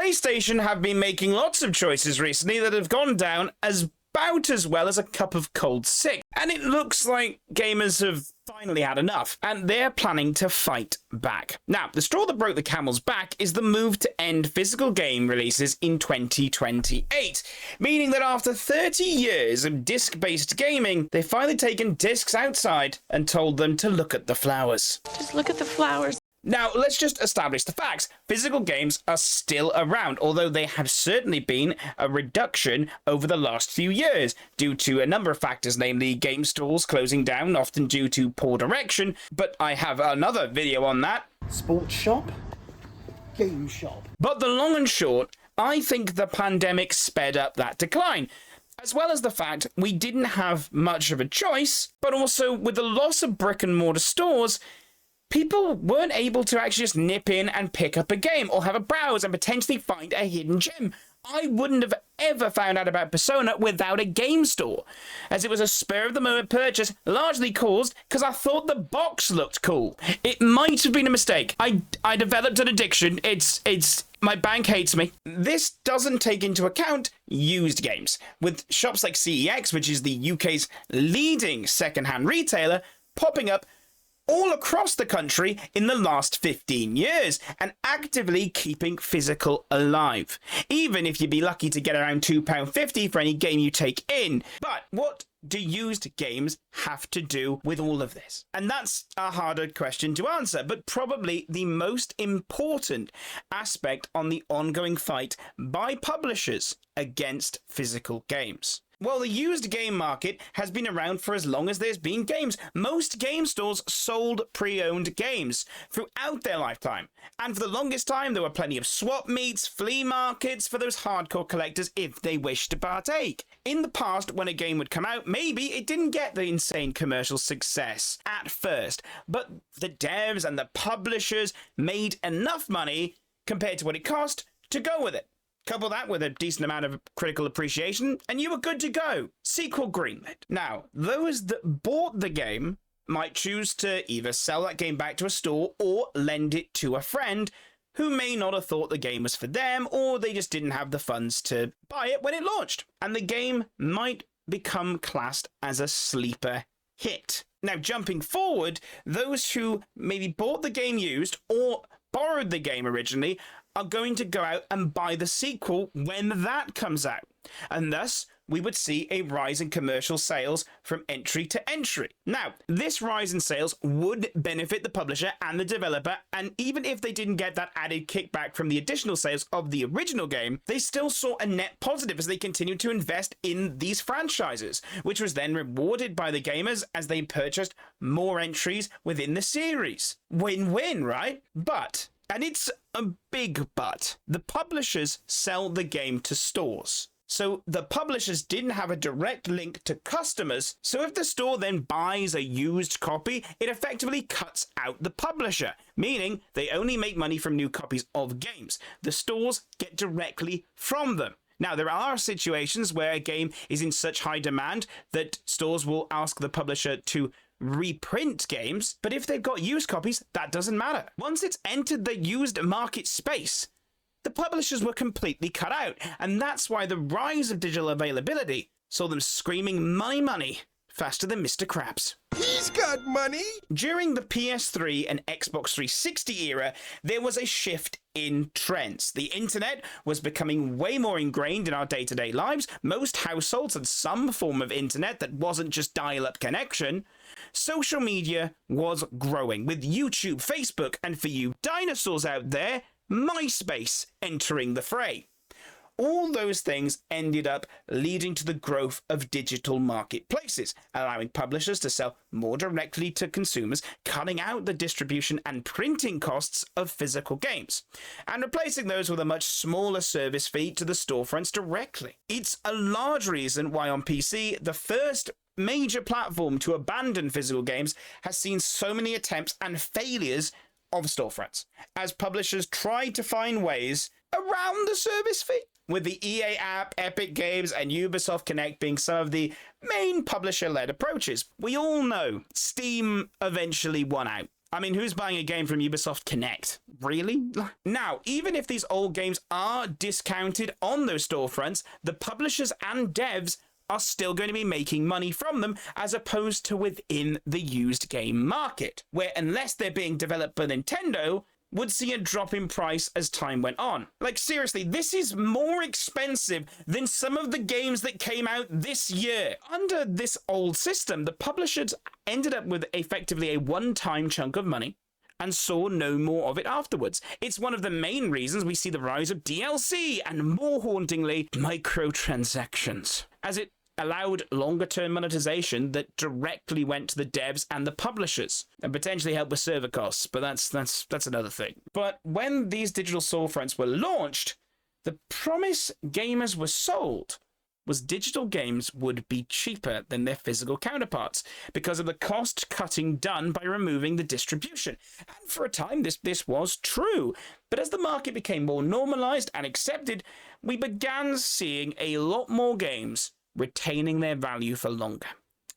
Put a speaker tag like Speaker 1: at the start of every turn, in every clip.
Speaker 1: PlayStation have been making lots of choices recently that have gone down about as well as a cup of cold sick. And it looks like gamers have finally had enough, and they're planning to fight back. Now, the straw that broke the camel's back is the move to end physical game releases in 2028, meaning that after 30 years of disc-based gaming, they've finally taken discs outside and told them to look at the flowers.
Speaker 2: Just look at the flowers.
Speaker 1: Now, let's just establish the facts. Physical games are still around, although they have certainly been a reduction over the last few years due to a number of factors, namely game stores closing down, often due to poor direction, but I have another video on that.
Speaker 3: Sports shop, game shop.
Speaker 1: But the long and short, I think the pandemic sped up that decline, as well as the fact we didn't have much of a choice, but also with the loss of brick and mortar stores, people weren't able to actually just nip in and pick up a game or have a browse and potentially find a hidden gem. I wouldn't have ever found out about Persona without a game store, as it was a spur-of-the-moment purchase largely caused because I thought the box looked cool. It might have been a mistake. I developed an addiction. It's my bank hates me. This doesn't take into account used games, with shops like CEX, which is the UK's leading second-hand retailer, popping up all across the country in the last 15 years and actively keeping physical alive, even if you'd be lucky to get around £2.50 for any game you take in. But what do used games have to do with all of this? And that's a harder question to answer, but probably the most important aspect on the ongoing fight by publishers against physical games. Well, the used game market has been around for as long as there's been games. Most game stores sold pre-owned games throughout their lifetime. And for the longest time, there were plenty of swap meets, flea markets for those hardcore collectors if they wished to partake. In the past, when a game would come out, maybe it didn't get the insane commercial success at first, but the devs and the publishers made enough money compared to what it cost to go with it. Couple that with a decent amount of critical appreciation, and you were good to go. Sequel greenlit. Now, those that bought the game might choose to either sell that game back to a store or lend it to a friend who may not have thought the game was for them, or they just didn't have the funds to buy it when it launched. And the game might become classed as a sleeper hit. Now, jumping forward, those who maybe bought the game used or borrowed the game originally are going to go out and buy the sequel when that comes out. And thus, we would see a rise in commercial sales from entry to entry. Now, this rise in sales would benefit the publisher and the developer, and even if they didn't get that added kickback from the additional sales of the original game, they still saw a net positive as they continued to invest in these franchises, which was then rewarded by the gamers as they purchased more entries within the series. Win-win, right? But, and it's a big but, the publishers sell the game to stores. So the publishers didn't have a direct link to customers, so if the store then buys a used copy, it effectively cuts out the publisher, meaning they only make money from new copies of games. The stores get directly from them. Now, there are situations where a game is in such high demand that stores will ask the publisher to reprint games, but if they've got used copies, that doesn't matter. Once it's entered the used market space, the publishers were completely cut out, and that's why the rise of digital availability saw them screaming money, money, faster than Mr. Krabs.
Speaker 4: He's got money!
Speaker 1: During the PS3 and Xbox 360 era, there was a shift in trends. The internet was becoming way more ingrained in our day-to-day lives. Most households had some form of internet that wasn't just dial-up connection. Social media was growing, with YouTube, Facebook, and for you dinosaurs out there, MySpace entering the fray. All those things ended up leading to the growth of digital marketplaces, allowing publishers to sell more directly to consumers, cutting out the distribution and printing costs of physical games, and replacing those with a much smaller service fee to the storefronts directly. It's a large reason why on PC, the first major platform to abandon physical games, has seen so many attempts and failures of storefronts, as publishers tried to find ways around the service fee, with the EA app, Epic Games, and Ubisoft Connect being some of the main publisher-led approaches. We all know Steam eventually won out. I mean, who's buying a game from Ubisoft Connect? Really? Now, even if these old games are discounted on those storefronts, the publishers and devs are still going to be making money from them, as opposed to within the used game market, where unless they're being developed by Nintendo, would see a drop in price as time went on. Like, seriously, this is more expensive than some of the games that came out this year. Under this old system, the publishers ended up with effectively a one-time chunk of money and saw no more of it afterwards. It's one of the main reasons we see the rise of DLC and, more hauntingly, microtransactions, as it allowed longer-term monetization that directly went to the devs and the publishers, and potentially helped with server costs, but that's another thing. But when these digital storefronts were launched, the promise gamers were sold was digital games would be cheaper than their physical counterparts because of the cost-cutting done by removing the distribution. And for a time, this was true. But as the market became more normalized and accepted, we began seeing a lot more games retaining their value for longer,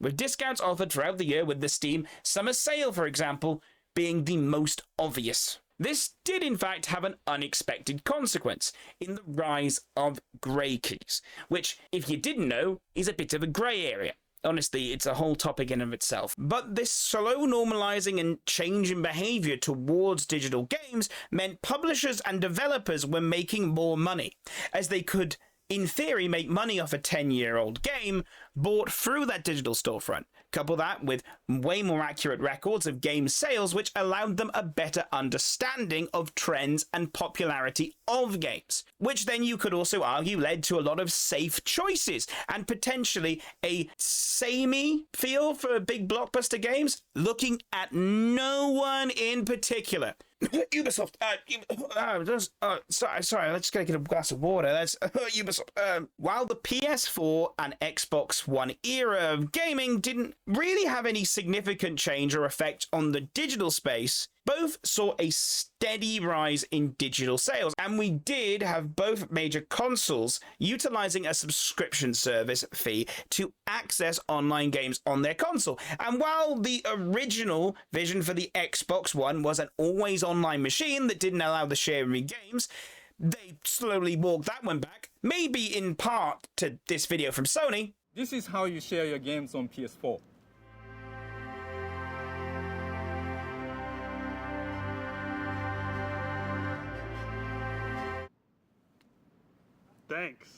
Speaker 1: with discounts offered throughout the year, with the Steam Summer Sale, for example, being the most obvious. This did in fact have an unexpected consequence in the rise of grey keys, which, if you didn't know, is a bit of a grey area. Honestly, it's a whole topic in of itself. But this slow normalizing and change in behavior towards digital games meant publishers and developers were making more money, as they could, in theory, make money off a 10-year-old game bought through that digital storefront. Couple that with way more accurate records of game sales, which allowed them a better understanding of trends and popularity of games, which then you could also argue led to a lot of safe choices and potentially a samey feel for big blockbuster games, looking at no one in particular. Ubisoft, sorry, let's get a glass of water. That's Ubisoft. While the PS4 and Xbox One era of gaming didn't really have any significant change or effect on the digital space, both saw a steady rise in digital sales, and we did have both major consoles utilizing a subscription service fee to access online games on their console. And while the original vision for the Xbox One was an always online machine that didn't allow the sharing of games, they slowly walked that one back, maybe in part to this video from Sony.
Speaker 2: This is how you share your games on PS4.
Speaker 4: Thanks.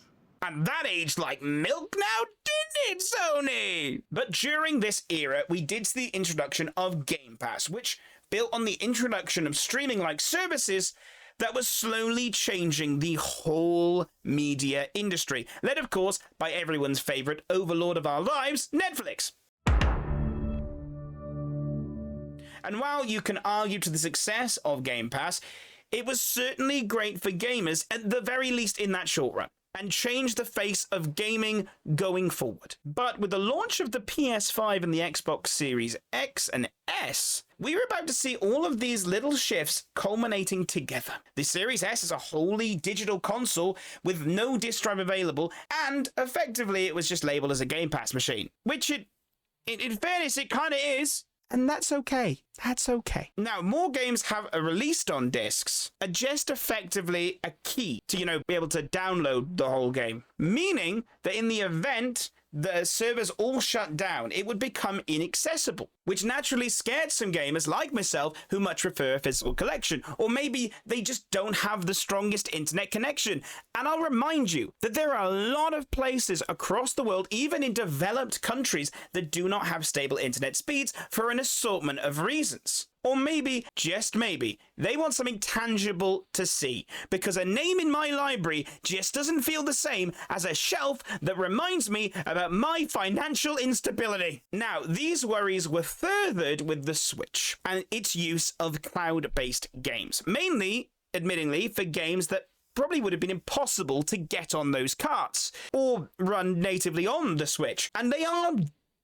Speaker 1: And that aged like milk now, didn't it, Sony? But during this era, we did see the introduction of Game Pass, which built on the introduction of streaming-like services that was slowly changing the whole media industry, led, of course, by everyone's favorite overlord of our lives, Netflix. And while you can argue to the success of Game Pass, it was certainly great for gamers, at the very least in that short run, and changed the face of gaming going forward. But with the launch of the PS5 and the Xbox Series X and S, we were about to see all of these little shifts culminating together. The Series S is a wholly digital console with no disc drive available, and effectively it was just labeled as a Game Pass machine, which in fairness, it kind of is. And that's okay. That's okay. Now, more games have released on discs are just effectively a key to, be able to download the whole game. Meaning that in the event the servers all shut down, it would become inaccessible, which naturally scared some gamers like myself who much prefer a physical collection, or maybe they just don't have the strongest internet connection. And I'll remind you that there are a lot of places across the world, even in developed countries, that do not have stable internet speeds for an assortment of reasons. Or maybe, just maybe, they want something tangible to see, because a name in my library just doesn't feel the same as a shelf that reminds me about my financial instability. Now, these worries were furthered with the Switch and its use of cloud-based games, mainly, admittingly, for games that probably would have been impossible to get on those carts or run natively on the Switch. And they are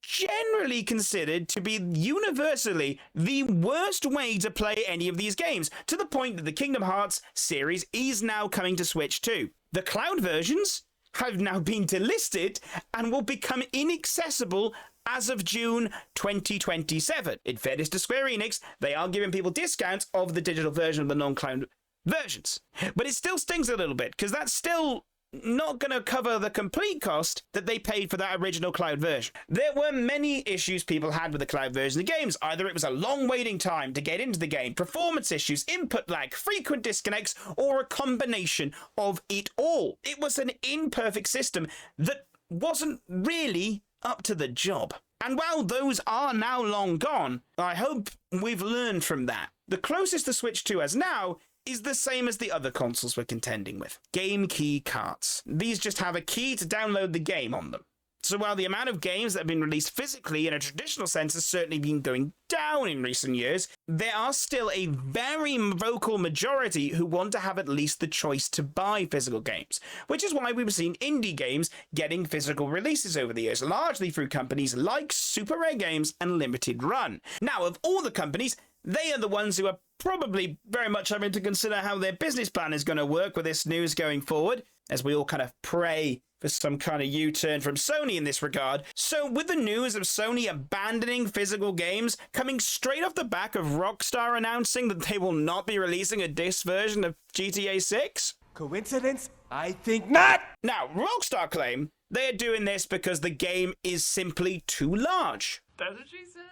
Speaker 1: generally considered to be universally the worst way to play any of these games, to the point that the Kingdom Hearts series is now coming to Switch too. The cloud versions have now been delisted and will become inaccessible as of June 2027. In fairness to Square Enix, they are giving people discounts of the digital version of the non-cloud versions. But it still stings a little bit, because that's still not going to cover the complete cost that they paid for that original cloud version. There were many issues people had with the cloud version of the games. Either it was a long waiting time to get into the game, performance issues, input lag, frequent disconnects, or a combination of it all. It was an imperfect system that wasn't really up to the job. And while those are now long gone, I hope we've learned from that. The closest the Switch 2 has now is the same as the other consoles we're contending with. Game key cards. These just have a key to download the game on them. So while the amount of games that have been released physically in a traditional sense has certainly been going down in recent years, there are still a very vocal majority who want to have at least the choice to buy physical games, which is why we've seen indie games getting physical releases over the years, largely through companies like Super Rare Games and Limited Run. Now, of all the companies, they are the ones who are probably very much having to consider how their business plan is going to work with this news going forward, as we all kind of pray for some kind of U-turn from Sony in this regard. So with the news of Sony abandoning physical games coming straight off the back of Rockstar announcing that they will not be releasing a disc version of GTA 6?
Speaker 4: Coincidence? I think not!
Speaker 1: Now, Rockstar claim they are doing this because the game is simply too large.
Speaker 5: That's what she said.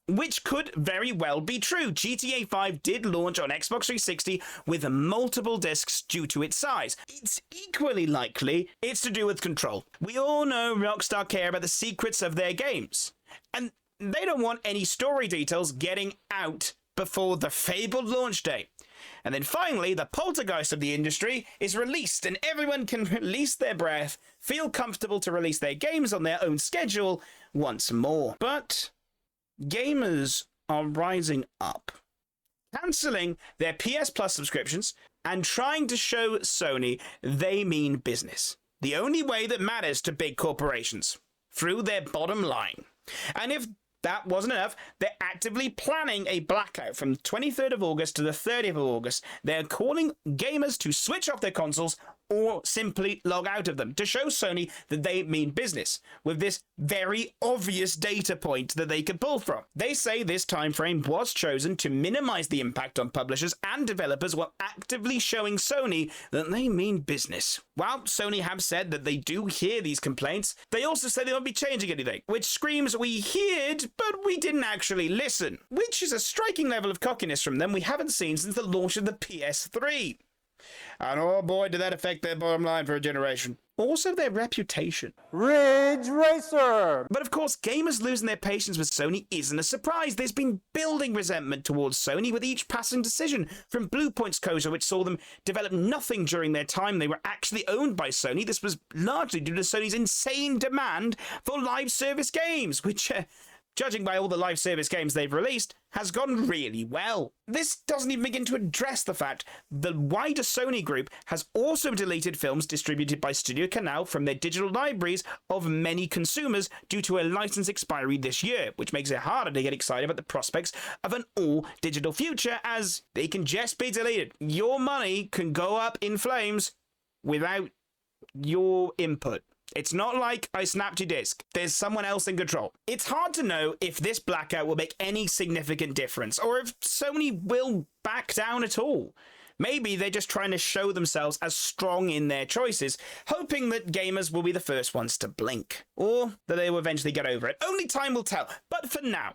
Speaker 1: Which could very well be true. GTA 5 did launch on Xbox 360 with multiple discs due to its size. It's equally likely it's to do with control. We all know Rockstar care about the secrets of their games, and they don't want any story details getting out before the fabled launch date. And then finally, the poltergeist of the industry is released, and everyone can release their breath, feel comfortable to release their games on their own schedule once more. But gamers are rising up, cancelling their PS Plus subscriptions and trying to show Sony they mean business. The only way that matters to big corporations, through their bottom line. And if that wasn't enough, they're actively planning a blackout from the 23rd of August to the 30th of August. They're calling gamers to switch off their consoles or simply log out of them to show Sony that they mean business, with this very obvious data point that they could pull from. They say this time frame was chosen to minimize the impact on publishers and developers while actively showing Sony that they mean business. While Sony have said that they do hear these complaints, they also say they won't be changing anything, which screams we heard, but we didn't actually listen, which is a striking level of cockiness from them we haven't seen since the launch of the PS3. And oh boy, did that affect their bottom line for a generation. Also their reputation.
Speaker 4: Ridge Racer!
Speaker 1: But of course, gamers losing their patience with Sony isn't a surprise. There's been building resentment towards Sony with each passing decision, from Bluepoint's closure, which saw them develop nothing during their time they were actually owned by Sony. This was largely due to Sony's insane demand for live service games, which, judging by all the live service games they've released, has gone really well. This doesn't even begin to address the fact the wider Sony group has also deleted films distributed by Studio Canal from their digital libraries of many consumers due to a license expiry this year, which makes it harder to get excited about the prospects of an all-digital future, as they can just be deleted. Your money can go up in flames without your input. It's not like I snapped your disc. There's someone else in control. It's hard to know if this blackout will make any significant difference, or if Sony will back down at all. Maybe they're just trying to show themselves as strong in their choices, hoping that gamers will be the first ones to blink, or that they will eventually get over it. Only time will tell. But for now,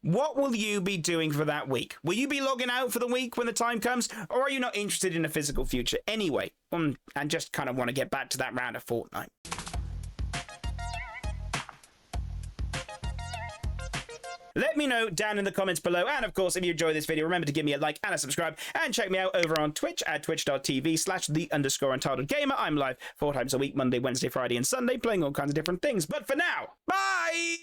Speaker 1: what will you be doing for that week? Will you be logging out for the week when the time comes, or are you not interested in a physical future anyway, and just kind of want to get back to that round of Fortnite? Let me know down in the comments below, and of course, if you enjoyed this video, remember to give me a like and a subscribe, and check me out over on Twitch at twitch.tv/the_entitledgamer. I'm live 4 times a week, Monday, Wednesday, Friday, and Sunday, playing all kinds of different things. But for now, bye!